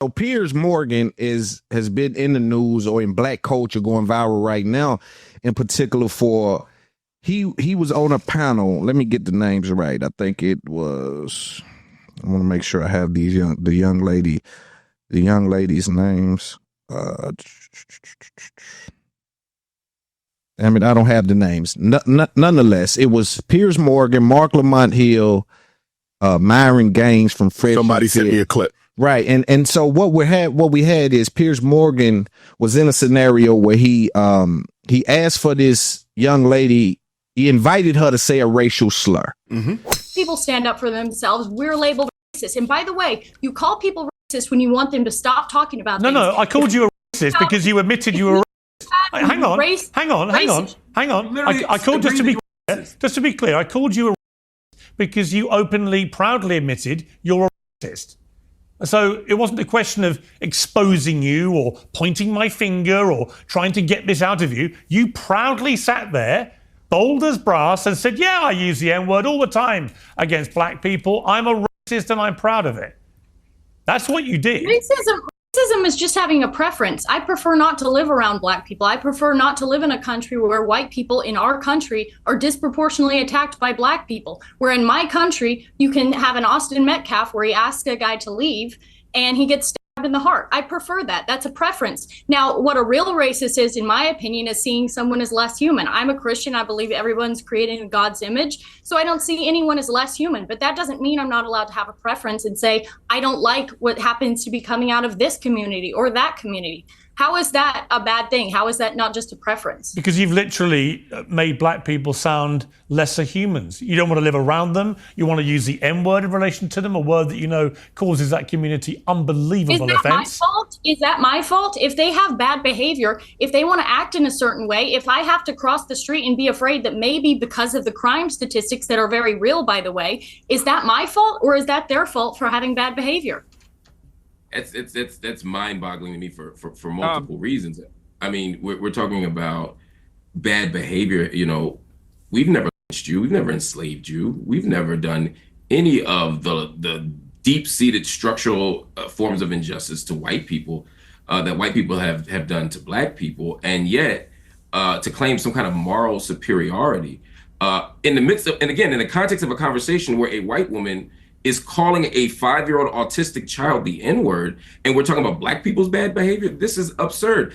So Piers Morgan has been in the news or in black culture going viral right now, in particular for he was on a panel. Let me get the names right. I think it was. I want to make sure I have the young lady's names. I mean, I don't have the names. Nonetheless, it was Piers Morgan, Marc Lamont Hill, Myron Gaines from Fresh. Somebody sent me a clip. Right. And so what we had is Piers Morgan was in a scenario where he asked for this young lady, he invited her to say a racial slur. Mm-hmm. People stand up for themselves. We're labeled racist. And by the way, you call people racist when you want them to stop talking about things. No, I called you a racist because you admitted you were a racist. Hang on. I called, just to be clear, I called you a racist because you openly, proudly admitted you're a racist. So it wasn't a question of exposing you or pointing my finger or trying to get this out of you. You proudly sat there, bold as brass, and said, yeah, I use the N-word all the time against black people. I'm a racist and I'm proud of it. That's what you did. Racism is just having a preference. I prefer not to live around black people. I prefer not to live in a country where white people in our country are disproportionately attacked by black people. Where in my country, you can have an Austin Metcalf where he asks a guy to leave and he gets stabbed in the heart. I prefer that. That's a preference. Now, what a real racist is, in my opinion, is seeing someone as less human. I'm a Christian. I believe everyone's created in God's image. So I don't see anyone as less human. But that doesn't mean I'm not allowed to have a preference and say, I don't like what happens to be coming out of this community or that community. How is that a bad thing? How is that not just a preference? Because you've literally made black people sound lesser humans. You don't want to live around them. You want to use the N-word in relation to them, a word that you know causes that community unbelievable offense. Is that my fault? If they have bad behavior, if they want to act in a certain way, if I have to cross the street and be afraid that maybe because of the crime statistics that are very real, by the way, is that my fault or is that their fault for having bad behavior? That's mind-boggling to me for multiple reasons. I mean, we're talking about bad behavior. You know, we've never lynched you, we've never enslaved you, we've never done any of the deep-seated structural forms of injustice to white people that white people have done to black people, and yet to claim some kind of moral superiority in the midst of, and again, in the context of a conversation where a white woman is calling a 5-year-old autistic child the N-word, and we're talking about black people's bad behavior. This is absurd.